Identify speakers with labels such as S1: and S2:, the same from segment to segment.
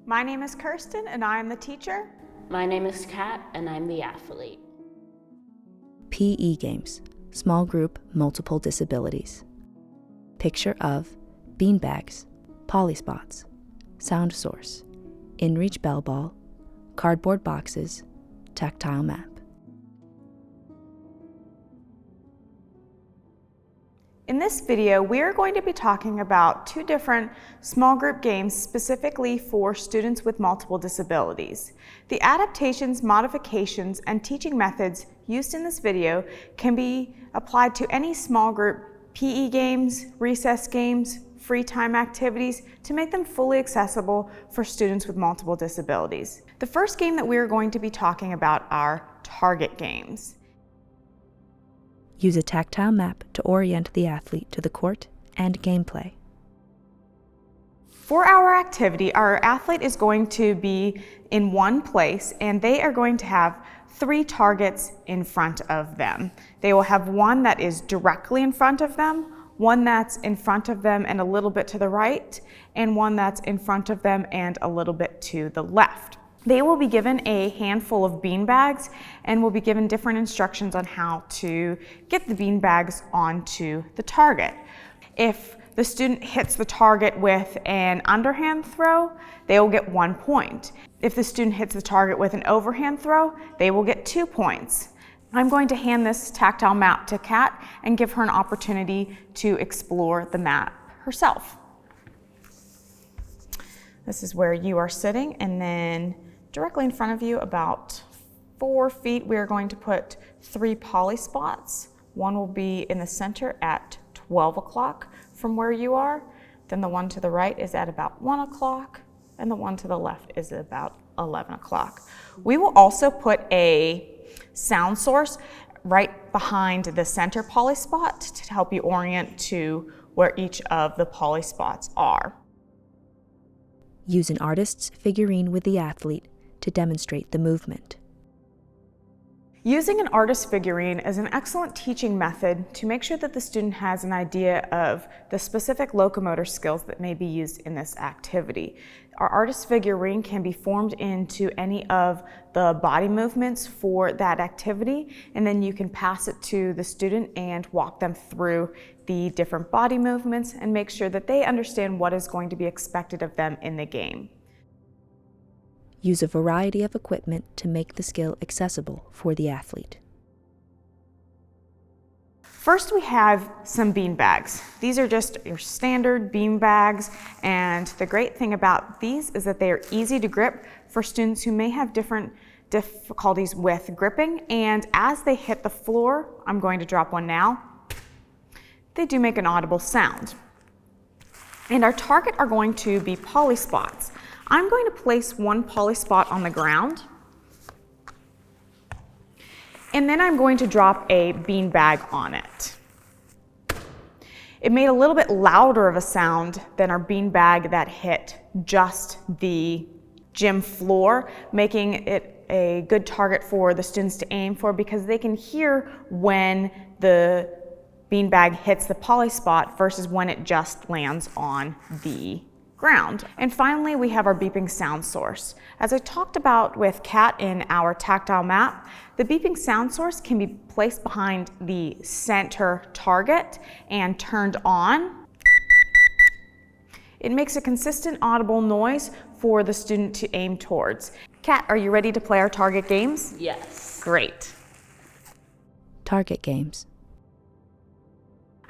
S1: My name is Kirsten and I am the teacher.
S2: My name is Kat and I'm the athlete.
S3: PE games, small group, multiple disabilities. Picture of beanbags, polyspots, sound source, in-reach bell ball, cardboard boxes, tactile map.
S1: In this video, we are going to be talking about two different small group games specifically for students with multiple disabilities. The adaptations, modifications, and teaching methods used in this video can be applied to any small group PE games, recess games, free time activities to make them fully accessible for students with multiple disabilities. The first game that we are going to be talking about are target games.
S3: Use a tactile map to orient the athlete to the court and gameplay.
S1: For our activity, our athlete is going to be in one place and they are going to have 3 targets in front of them. They will have one that is directly in front of them, one that's in front of them and a little bit to the right, and one that's in front of them and a little bit to the left. They will be given a handful of beanbags and will be given different instructions on how to get the beanbags onto the target. If the student hits the target with an underhand throw, they will get 1 point. If the student hits the target with an overhand throw, they will get 2 points. I'm going to hand this tactile map to Kat and give her an opportunity to explore the map herself. This is where you are sitting, and then directly in front of you, about 4 feet, we are going to put 3 poly spots. One will be in the center at 12 o'clock from where you are. Then the one to the right is at about 1 o'clock, and the one to the left is at about 11 o'clock. We will also put a sound source right behind the center poly spot to help you orient to where each of the poly spots are.
S3: Use an artist's figurine with the athlete to demonstrate the movement.
S1: Using an artist figurine is an excellent teaching method to make sure that the student has an idea of the specific locomotor skills that may be used in this activity. Our artist figurine can be formed into any of the body movements for that activity, and then you can pass it to the student and walk them through the different body movements and make sure that they understand what is going to be expected of them in the game.
S3: Use a variety of equipment to make the skill accessible for the athlete.
S1: First, we have some bean bags. These are just your standard bean bags, and the great thing about these is that they are easy to grip for students who may have different difficulties with gripping, and as they hit the floor, I'm going to drop one now, they do make an audible sound. And our target are going to be poly spots. I'm going to place 1 poly spot on the ground, and then I'm going to drop a bean bag on it. It made a little bit louder of a sound than our bean bag that hit just the gym floor, making it a good target for the students to aim for because they can hear when the bean bag hits the poly spot versus when it just lands on the ground. And finally, we have our beeping sound source. As I talked about with Kat in our tactile map, the beeping sound source can be placed behind the center target and turned on. It makes a consistent audible noise for the student to aim towards. Kat, are you ready to play our target games?
S2: Yes.
S1: Great.
S3: Target games.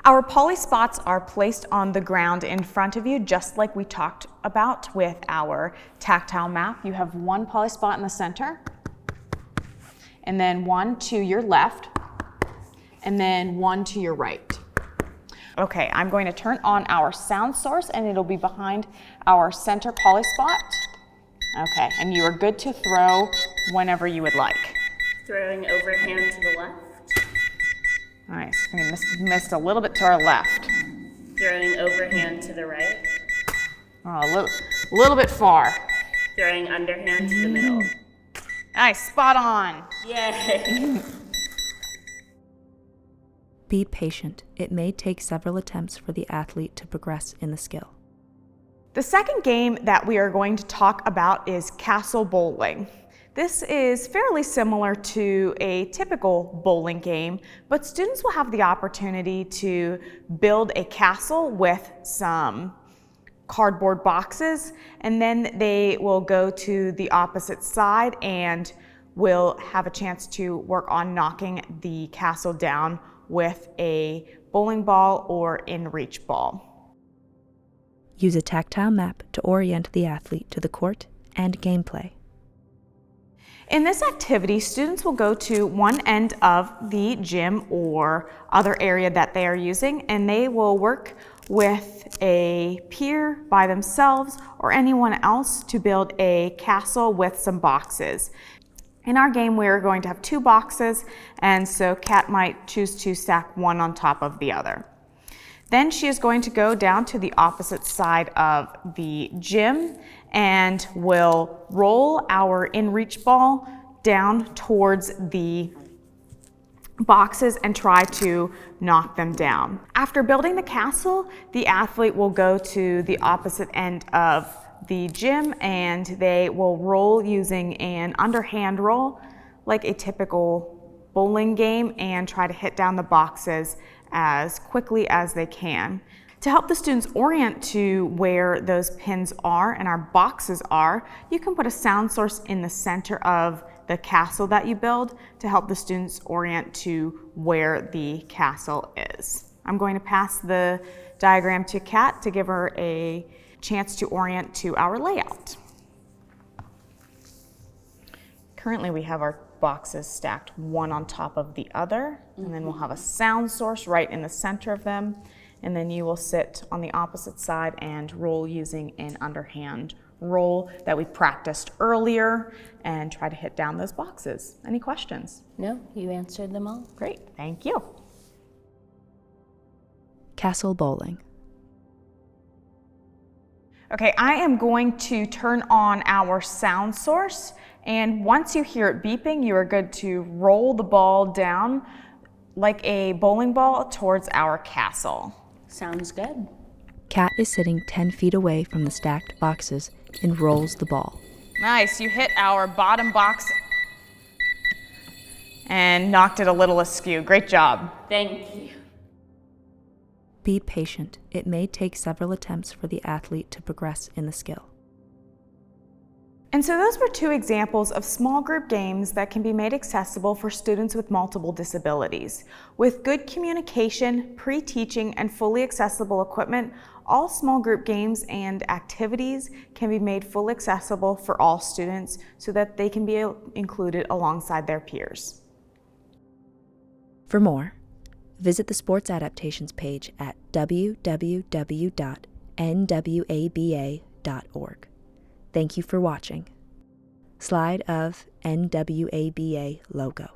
S1: Our poly spots are placed on the ground in front of you, just like we talked about with our tactile map. You have 1 poly spot in the center, and then 1 to your left, and then 1 to your right. Okay, I'm going to turn on our sound source, and it'll be behind our center poly spot. Okay, and you are good to throw whenever you would like.
S2: Throwing overhand to the left.
S1: Nice. We missed a little bit to our left.
S2: Throwing overhand to the right.
S1: Oh, a little bit far.
S2: Throwing underhand to the middle.
S1: Nice, spot on.
S2: Yay!
S3: Be patient. It may take several attempts for the athlete to progress in the skill.
S1: The second game that we are going to talk about is castle bowling. This is fairly similar to a typical bowling game, but students will have the opportunity to build a castle with some cardboard boxes, and then they will go to the opposite side and will have a chance to work on knocking the castle down with a bowling ball or in-reach ball.
S3: Use a tactile map to orient the athlete to the court and gameplay.
S1: In this activity, students will go to one end of the gym or other area that they are using, and they will work with a peer by themselves or anyone else to build a castle with some boxes. In our game, we are going to have 2 boxes, and so Kat might choose to stack one on top of the other. Then she is going to go down to the opposite side of the gym and will roll our in-reach ball down towards the boxes and try to knock them down. After building the castle, the athlete will go to the opposite end of the gym and they will roll using an underhand roll like a typical bowling game and try to hit down the boxes as quickly as they can. To help the students orient to where those pins are and our boxes are, you can put a sound source in the center of the castle that you build to help the students orient to where the castle is. I'm going to pass the diagram to Kat to give her a chance to orient to our layout. Currently we have our boxes stacked one on top of the other, and then we'll have a sound source right in the center of them, and then you will sit on the opposite side and roll using an underhand roll that we practiced earlier and try to hit down those boxes. Any questions?
S2: No, you answered them all.
S1: Great, thank you.
S3: Castle bowling.
S1: Okay, I am going to turn on our sound source, and once you hear it beeping, you are good to roll the ball down like a bowling ball towards our castle.
S2: Sounds good.
S3: Kat is sitting 10 feet away from the stacked boxes and rolls the ball.
S1: Nice, you hit our bottom box and knocked it a little askew. Great job.
S2: Thank you.
S3: Be patient. It may take several attempts for the athlete to progress in the skill.
S1: And so those were 2 examples of small group games that can be made accessible for students with multiple disabilities. With good communication, pre-teaching, and fully accessible equipment, all small group games and activities can be made fully accessible for all students so that they can be included alongside their peers.
S3: For more, visit the Sports Adaptations page at www.nwaba.org. Thank you for watching. Slide of NWABA logo.